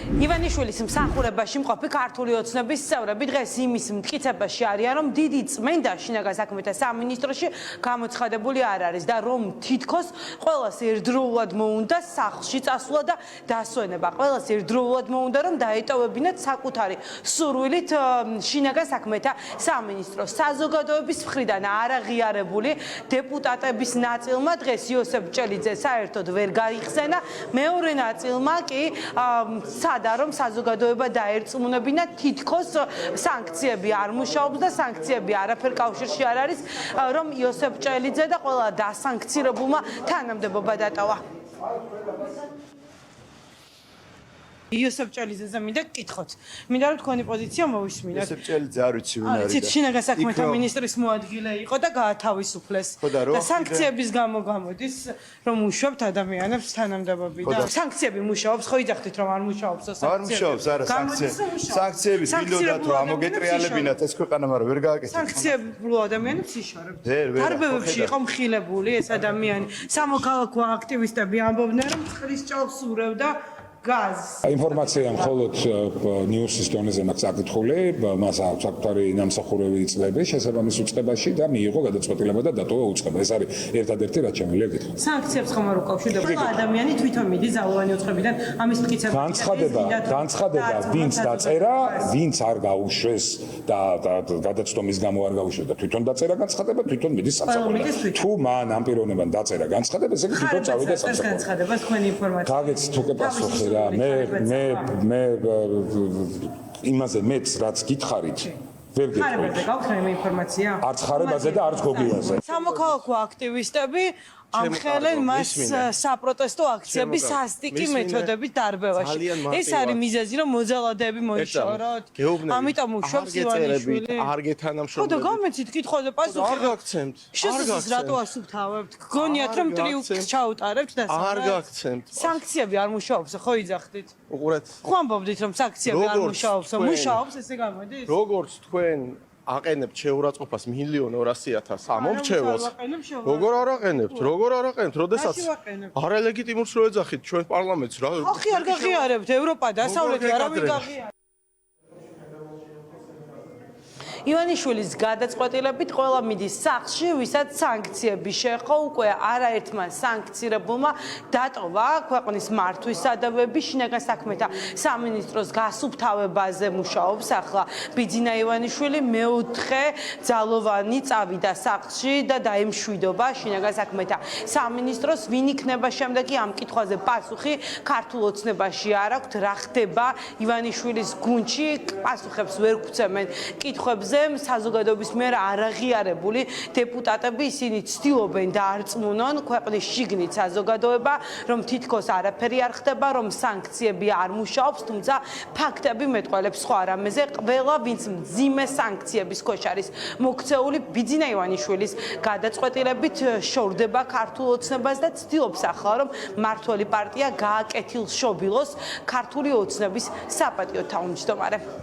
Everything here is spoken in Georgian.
ივანიშვილის მსახურებაში მყოფი ქართული ოცნების წევრები დღეს იმის მტკიცებაში არიან, რომ დიდი წმენდა შინაგან საქმეთა სამინისტროში გამოცხადებული არ არის და რომ თითქოს ყველას ერთდროულად მოუნდა სახლში წასვლა და დასვენება. ყველას ერთდროულად მოუნდა რომ დაეტოვებინათ საკუთარი სურვილით შინაგან საქმეთა სამინისტროს. საზოგადოების მხრიდან არაღიარებული დეპუტატების ნაწილმა დღეს იოსებ ჭელიძე საერთოდ ვერ გაიხსენა, მეორე ნაწილმა კი სადა რომ საზოგადოება დაერწმუნებინა თითქოს სანქციები არ მუშაობს და სანქციები არაფერ კავშირში არ არის, რომ იოსებ ჭელიძე და ყველა დასანქცირებულმა თანამდებობა დატოვა. იოსებ ჭელიძეზე მინდა გკითხოთ. მინდა რომ თქვენი პოზიცია მოვისმინოთ. იოსებ ჭელიძე არ ვიცი ვინ არის. იცით, შინაგან საქმეთა მინისტრის მოადგილე იყო და გაათავისუფლეს. და სანქციების გამო გამოდის, რომ უშვებთ ადამიანებს თანამდებობიდან. სანქციები მუშაობს, ხო იძახდით რომ არ მუშაობს სანქციები. არ მუშაობს, არა სანქციების მილოდათ რომ ამოგეტრიალებინათ ეს ქვეყანა, მაგრამ ვერ გააკეთებთ. სანქციებულო ადამიანებს იშორებთ. დარბევებში იყო მხილებული ეს ადამიანი. სამოქალაქო აქტივისტები ამბობდნენ რომ წყლის ჭალს ურევდა გაზ. ინფორმაცია მხოლოდ ნიუსის დონეზე მაქვს საკითხული, მას აქვს საკუთარი ნამსახურები იწლები შესაბამის უწყებაში და მიიღო გადაწყვეტილება და დატოვა უწყება. ეს არის ერთადერთი რაც შემიძლია გითხრა. სანქციებს ხომ არ უკავშირდება. ადამიანი თვითონ მიდის ძალოვანი უწყებიდან ამის მტკიცება. განცხადება, ვინც დაწერა, ვინც არ გაუშვეს და გადაცდომის გამო არ გაუშვეს და თვითონ დაწერა განცხადება, თვითონ მიდის სამსახურში. თუ მან ამ პიროვნებამ დაწერა განცხადება, ესე იგი თვითონ წავიდა სამსახურში. განცხადებას თქვენი ინფორმაცია. გაგეცით უკვე პასუხი. მე იმაზე მეც რაც გითხარით ვერ გეტყვით. ხარებაზე გაქვთ ინფორმაცია? არც ხარებაზე და არც გოგივაზე. სამოქალაქო აქტივისტები ამხელენ მას საპროტესტო აქციების სასტიკი მეთოდებით დარბევაში. ეს არის მიზეზი, რომ მოძალადეები მოიშოროთ. ამიტომ უშვებს ივანიშვილი. არ გეთანამშრომლობთ. ხო და გამეცით კითხვაზე პასუხი. არ გაგცემთ. შესაძლოა რატო ასუფთავებთ? გგონიათ რომ ტრიუქს ჩაუტარებთ და არ გაგცემთ. სანქციები არ მუშაობს, ხო იძახდით? უყურეთ. ხო ამბობდით რომ სანქციები არ მუშაობს, მუშაობს, ესე გამოდის? როგორც თქვენ აყენებთ შეურაცხყოფას 1,200,000 ამომრჩეველს. როგორ არ აყენებთ? როდესაც არალეგიტიმურს რო ეძახით ჩვენ პარლამენტს რა. ხალხი არ გაღიარებთ, ევროპა დასავლეთი არავინ გაღიარებს. ივანიშვილის გადაწყვეტილებით ყველა მიდის სახლში, ვისაც სანქციები შეეხო, უკვე არაერთმა სანქცირებულმა დატოვა ქვეყნის მართვის სადავები, შინაგან საქმეთა სამინისტროს გასუფთავებაზე მუშაობს ახლა ბიძინა ივანიშვილი, მეოთხე ძალოვანი წავიდა სახლში და დაემშვიდობა შინაგან საქმეთა სამინისტროს. ვინ იქნება შემდეგი ამ კითხვაზე პასუხი ქართულ ოცნებაში არ აქვთ. რა ხდება ივანიშვილის გუნდში, პასუხებს ვერ გვცემენ კითხვებზე. საზოგადოების მიერ არაღიარებული დეპუტატები ისინი ცდილობენ დაარწმუნონ ქვეყნის შიგნით საზოგადოება, რომ თითქოს არაფერი არ ხდება, რომ სანქციები არ მუშაობს, თუმცა ფაქტები მეტყველებს სხვა რამეზე. ყველა ვინც მძიმე სანქციების ქვეშ არის მოქცეული, ბიძინა ივანიშვილის გადაწყვეტილებით შორდება ქართულ ოცნებას და ცდილობს ახლა რომ მმართველი პარტია გააკეთილშობილოს ქართული ოცნების საპატიო თავმჯდომარე.